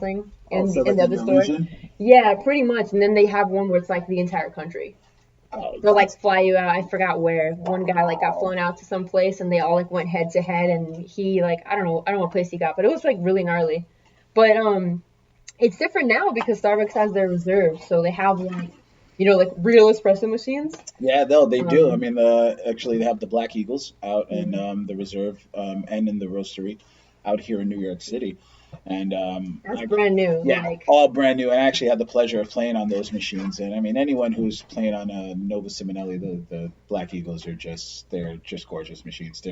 thing Oh, for in like the in other the store. region? Yeah, pretty much. And then they have one where it's like the entire country. Oh, They'll that's like fly you out. I forgot where. One guy like got wow. flown out to some place and they all like went head to head and he like I don't know what place he got, but it was like really gnarly. But it's different now because Starbucks has their reserve, so they have like like real espresso machines. Yeah, they do. I Um, mean, actually, they have the Black Eagles out in mm, the reserve and in the roastery out here in New York City, and that's brand new. yeah, Like, all brand new. And I actually had the pleasure of playing on those machines. And I mean, anyone who's playing on a Nova Simonelli, the Black Eagles are they're just gorgeous machines.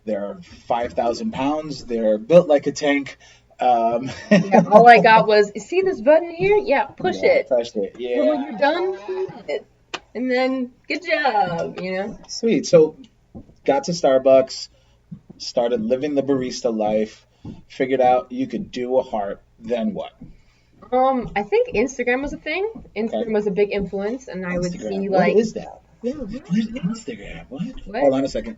They're 5,000 pounds. They're built like a tank. Um, yeah, all I got was, see this button here? Yeah, push yeah, it. touched it. And Yeah, when you're done, hold it. And then, good job. sweet. So got to Starbucks, started living the barista life, figured out you could do a heart. Then what? I think Instagram was a thing. Okay. Instagram was a big influence, and I would Instagram. see What like, is that? yeah, What is Instagram? What? Hold what? on a second.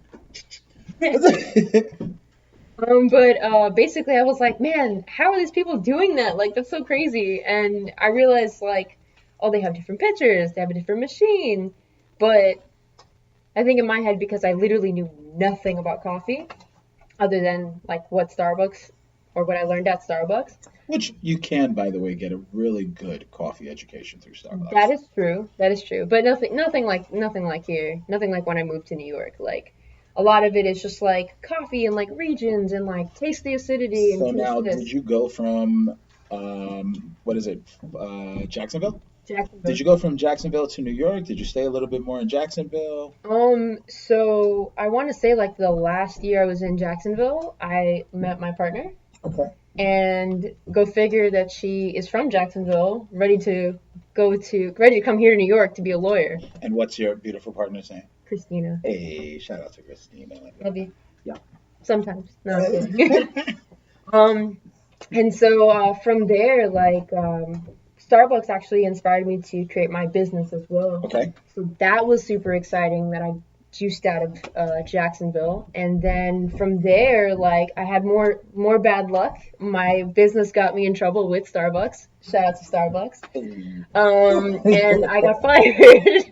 But basically, I was like, man, how are these people doing that? Like, that's so crazy. And I realized, like, oh, they have different pictures, they have a different machine. But I think in my head, because I literally knew nothing about coffee other than like what Starbucks or what I learned at Starbucks. Which you can, by the way, get a really good coffee education through That Starbucks. is true. That is true. But nothing like here. Nothing like when I moved to New York. Like a lot of it is just like coffee and like regions and like taste the acidity and So taste now, did this. you go from what is it, Jacksonville? Did Jacksonville. you go from Jacksonville to New York? Did you stay a little bit more in Jacksonville? So I want to say like the last year I was in Jacksonville, I met my partner, Okay. and go figure that she is from Jacksonville, ready to come here to New York to be a lawyer. And what's your beautiful partner's name? Christina. Hey, shout out to Christina. Love you. Yeah. Sometimes. No, I'm kidding. um, and so from there, like Starbucks actually inspired me to create my business as well. Okay. So that was super exciting that I juiced out of Jacksonville. And then from there, like I had more bad luck. My business got me in trouble with Starbucks. Shout out to Starbucks. Hey. And I got fired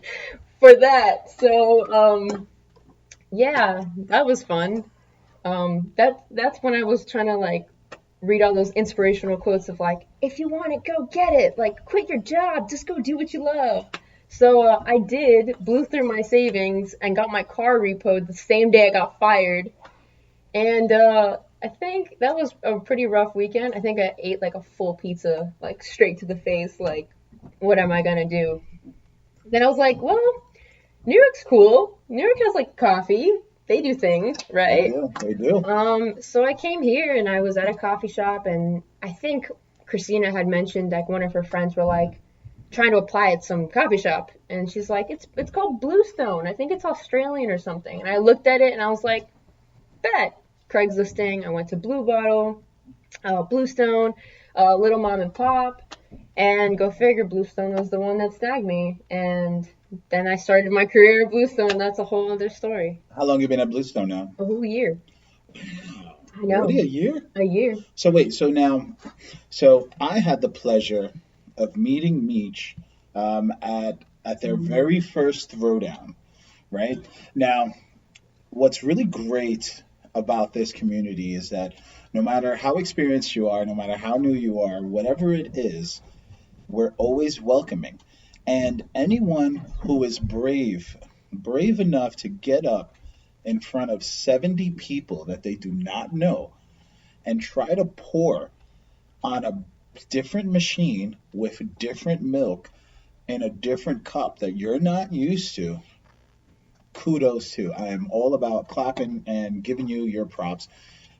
for that. So yeah, that was fun. That's when I was trying to like read all those inspirational quotes of like, if you want it, go get it. Like, quit your job, just go do what you love. So I did, blew through my savings, and got my car repoed the same day I got fired. And I think that was a pretty rough weekend. I think I ate like a full pizza, like straight to the face. Like, what am I gonna do? Then I was like, well, New York's cool. New York has like coffee. They do things, They right? do. They do. So I came here and I was at a coffee shop, and I think Christina had mentioned like one of her friends were like trying to apply at some coffee shop, and she's like, it's called Bluestone. I think it's Australian or something. And I looked at it and I was like, bet. Craigslisting. I went to Blue Bottle, Bluestone, Little Mom and Pop, and go figure, Bluestone was the one that snagged me. And then I started my career at Bluestone. That's a whole other story. How long you been at Bluestone now? A whole year. Wow. I Already know. a year? A year. So wait, so I had the pleasure of meeting Meech at their very first throwdown, right? Now, what's really great about this community is that no matter how experienced you are, no matter how new you are, whatever it is, we're always welcoming. And anyone who is brave enough to get up in front of 70 people that they do not know and try to pour on a different machine with different milk in a different cup that you're not used to, kudos to. I am all about clapping and giving you your props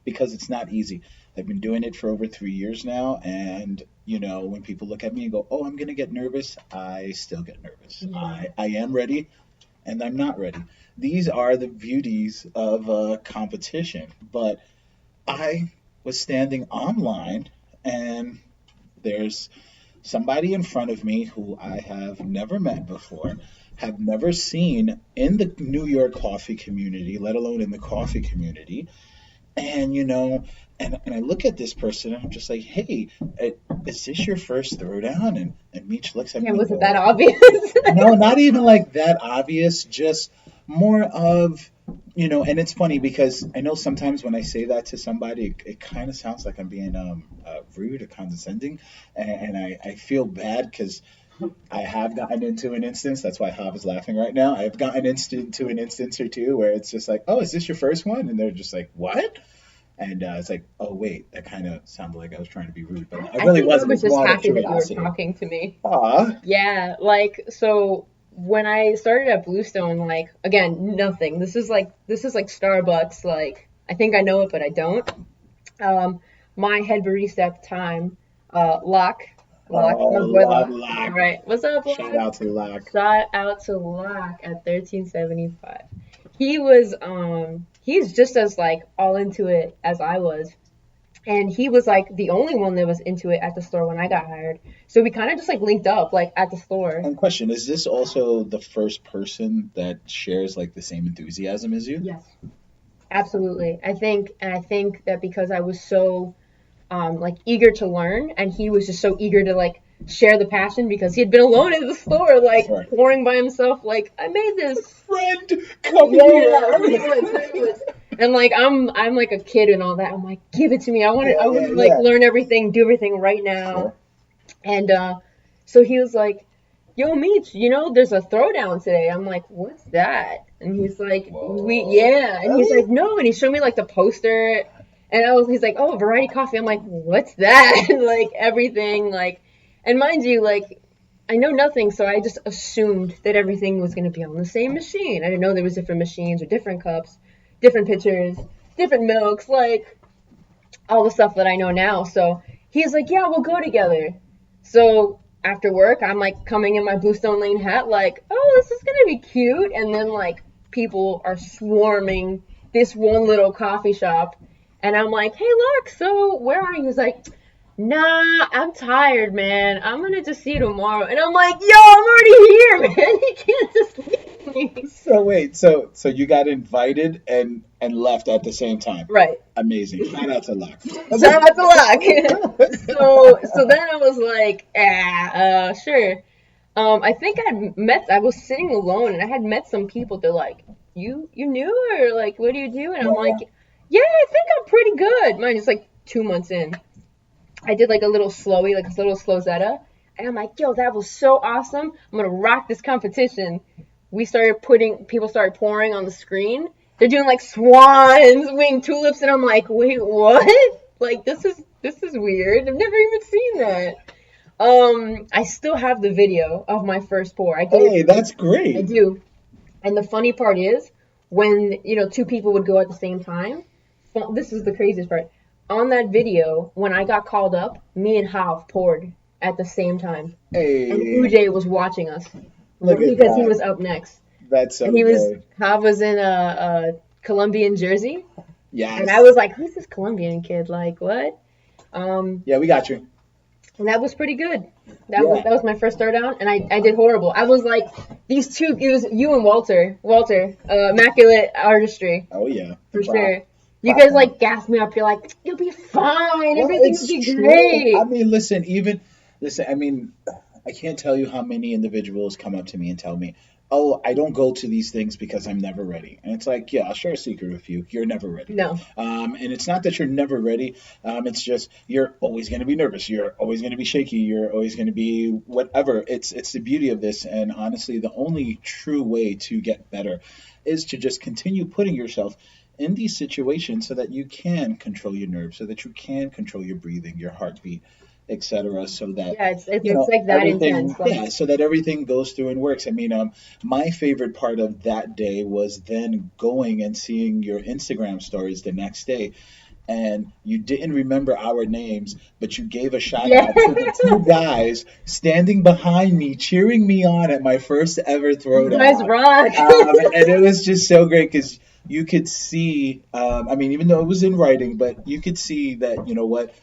because it's not easy. I've been doing it for over 3 years now, and when people look at me and go, "Oh, I'm gonna get nervous," I still get nervous. Yeah. I am ready, and I'm not ready. These are the beauties of competition. But I was standing online, and there's somebody in front of me who I have never met before, have never seen in the New York coffee community, let alone in the coffee community. And and I look at this person and I'm just like, hey, is this your first throwdown? And Meech looks at Yeah, me and wasn't that goes, obvious? no, not even like that obvious, just more of, and it's funny because I know sometimes when I say that to somebody, it kind of sounds like I'm being rude or condescending. And I feel bad because I have gotten into an instance. That's why Hav is laughing right now. I've gotten into an instance or two where it's just like, oh, is this your first one? And they're just like, what? And it's like, oh, wait, that kind of sounded like I was trying to be rude, but I I really think I wasn't. was It's just more out of happy that you were curiosity. talking to me. Aw. Yeah, like so when I started at Bluestone, like again, nothing. This is like Starbucks. Like I think I know it, but I don't. Um, my head barista at the time, Locke, Oh, my boy love Locke. All Lock. right, what's up, Shout Locke? out to Lock. Shout out to Locke at 1375. He was he's just as like all into it as I was. And he was like the only one that was into it at the store when I got hired. So we kind of just like linked up like at the store. And question, is this also the first person that shares like the same enthusiasm as you? Yes. Absolutely. I think that because I was so like eager to learn and he was just so eager to like share the passion because he had been alone in the store like Right. pouring by himself like I made this. Friend, come Yeah, here. pretty much. And like I'm like a kid and all that. I'm like, give it to me. I want to like Yeah. learn everything, do everything right now. Sure. And so he was like, "Yo, Meech, there's a throwdown today." I'm like, "What's that?" And he's like, Whoa. yeah." And he's like, "No." And he showed me like the poster, and he's like, "Oh, Variety Coffee." I'm like, "What's that?" And like everything, like, and mind you, like, I know nothing, so I just assumed that everything was gonna be on the same machine. I didn't know there was different machines or different cups, different pitchers, different milks, like all the stuff that I know now. So he's like, "Yeah, we'll go together." So after work, I'm like coming in my Bluestone Lane hat, like, "Oh, this is gonna be cute." And then like people are swarming this one little coffee shop, and I'm like, "Hey, look, so where are you?" He's like, "Nah, I'm tired, man. I'm gonna just see you tomorrow." And I'm like, "Yo, I'm already here, man. You can't just leave me." So wait, so you got invited and left at the same time. Right. Amazing. Shout out to Lock. Shout out to Luck. So then I was like, sure. I was sitting alone and I had met some people. They're like, you knew or like, what do you do? And I'm like, yeah, I think I'm pretty good. Mine is like 2 months in. I did like a little slowy, like a little slowzetta. And I'm like, yo, that was so awesome. I'm going to rock this competition. People started pouring on the screen. They're doing like swans, winged tulips. And I'm like, wait, what? Like, this is weird. I've never even seen that. I still have the video of my first pour. Hey, that's I great. do. And the funny part is when, two people would go at the same time. This is the craziest part. On that video, when I got called up, me and Hav poured at the same time. Hey, And Ujay was watching us look at because he that. was up next. That's so And good. Hav was in a Colombian jersey. Yes. And I was like, who's this Colombian kid? Like, what? Yeah, we got you. And that was pretty good. Yeah. That was my first throw down, and I did horrible. I was like, these two, it was you and Walter, Immaculate Artistry, Oh yeah. for Wow. sure. You Wow. guys like gassed me up. You're like, you'll be fine. Well, Everything will it's be true. great. I mean, listen. I mean, I can't tell you how many individuals come up to me and tell me, "Oh, I don't go to these things because I'm never ready." And it's like, yeah, I'll share a secret with you. You're never ready. No. And it's not that you're never ready. It's just you're always going to be nervous. You're always going to be shaky. You're always going to be whatever. It's the beauty of this. And honestly, the only true way to get better is to just continue putting yourself in these situations so that you can control your nerves, so that you can control your breathing, your heartbeat, etc., so that Yeah, it's like that everything, intense. Like, yeah, so that everything goes through and works. I mean, my favorite part of that day was then going and seeing your Instagram stories the next day. And you didn't remember our names, but you gave a shout Yeah. out to the two guys standing behind me, cheering me on at my first ever you throwdown. guys rock. And it was just so great because you could see, I mean, even though it was in writing, but you could see that, you know what,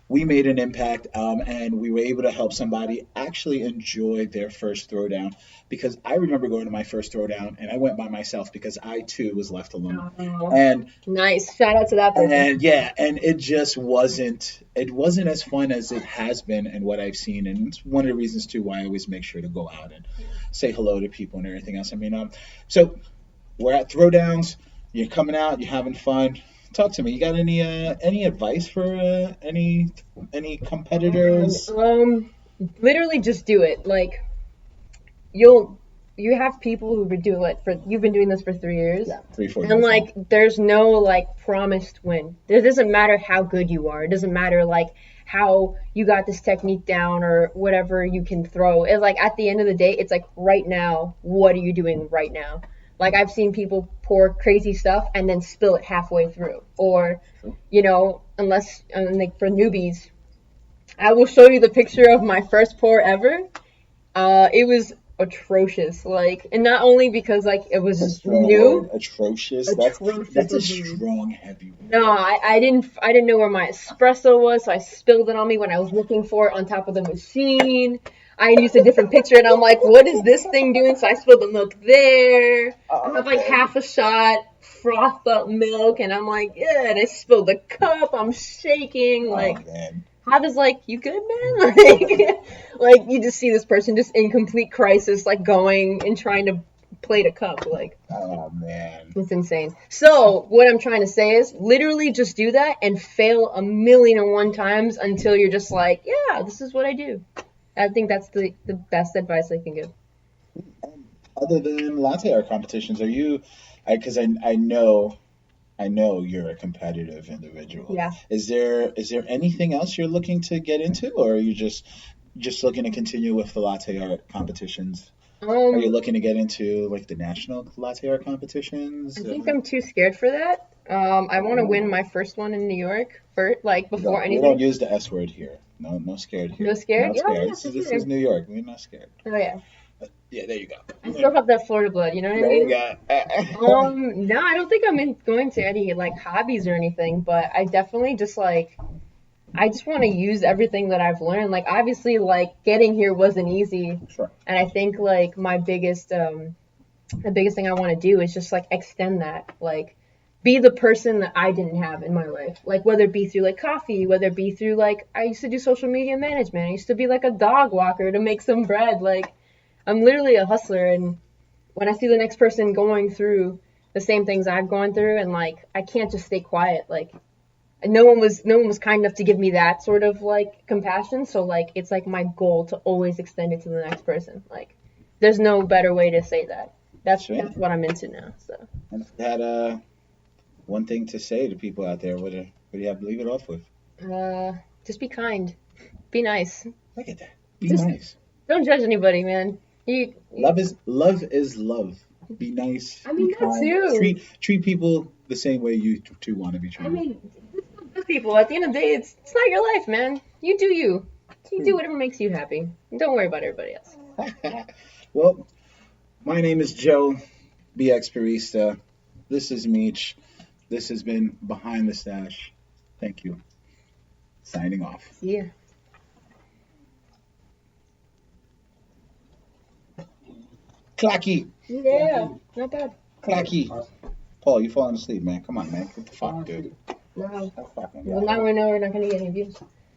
we made an impact, and we were able to help somebody actually enjoy their first throwdown. Because I remember going to my first throwdown, and I went by myself because I too was left alone. Oh, And nice. Shout out to that person. and yeah, and it just wasn't as fun as it has been and what I've seen. And it's one of the reasons too why I always make sure to go out and say hello to people and everything else. I mean, so we're at throwdowns. You're coming out. You're having fun. Talk to me. You got any advice for any competitors? Literally just do it. Like you have people who've been doing it for you've been doing this for 3 years. Yeah, 3, 4 years. And like there's no like promised win. It doesn't matter how good you are. It doesn't matter like how you got this technique down or whatever you can throw. It's like at the end of the day, it's like right now, what are you doing right now? Like I've seen people pour crazy stuff and then spill it halfway through. Or, unless like for newbies, I will show you the picture of my first pour ever. It was atrocious. Like, and not only because like it was new. Word. Atrocious. Atrocious. That's a strong, heavy word. No, I didn't know where my espresso was, so I spilled it on me when I was looking for it on top of the machine. I used a different picture, and I'm like, what is this thing doing? So I spilled the milk there. I have like half a shot, frothed up milk, and I'm like, yeah, and I spilled the cup. I'm shaking. Like, man. how does like, you good, man? Like you just see this person just in complete crisis, like going and trying to plate a cup. Like, oh man, it's insane. So what I'm trying to say is literally just do that and fail 1,000,001 times until you're just like, yeah, this is what I do. I think that's the best advice I can give. Other than latte art competitions, are you? Because I know you're a competitive individual. Yeah. Is there anything else you're looking to get into, or are you just looking to continue with the latte art competitions? Are you looking to get into like the national latte art competitions? I think I'm too scared for that. I want to win my first one in New York before anything. We don't use the S word here. No scared here. No scared? No scared. Yeah, This is New York. We're not scared. Oh yeah. Yeah, there you go. I still have that Florida blood, you know what I mean? No, I don't think I'm going to any like hobbies or anything, but I definitely just like I just want to use everything that I've learned. Like obviously like getting here wasn't easy. Sure. And I think like my biggest the biggest thing I want to do is just like extend that. Like be the person that I didn't have in my life. Like whether it be through like coffee, whether it be through like I used to do social media management. I used to be like a dog walker to make some bread. Like I'm literally a hustler, and when I see the next person going through the same things I've gone through, and like I can't just stay quiet. Like no one was kind enough to give me that sort of like compassion. So like it's like my goal to always extend it to the next person. Like there's no better way to say that. That's what I'm into now. So. And if you had one thing to say to people out there, what do you have to leave it off with? Just be kind, be nice. Look at that. Be nice. Don't judge anybody, man. Love is love. Be nice. I mean, be kind. Too. Treat people the same way you two want to be treated. I mean, good people. At the end of the day, it's not your life, man. You do you. You do whatever makes you happy. Don't worry about everybody else. Well, my name is Joe, BX Barista. This is Meech. This has been Behind the Stash. Thank you. Signing off. Yeah. Clacky. Yeah, not bad. Clacky. Paul, you falling asleep, man. Come on, man. What the fuck, dude? No. Well, now we know we're not going to get any views.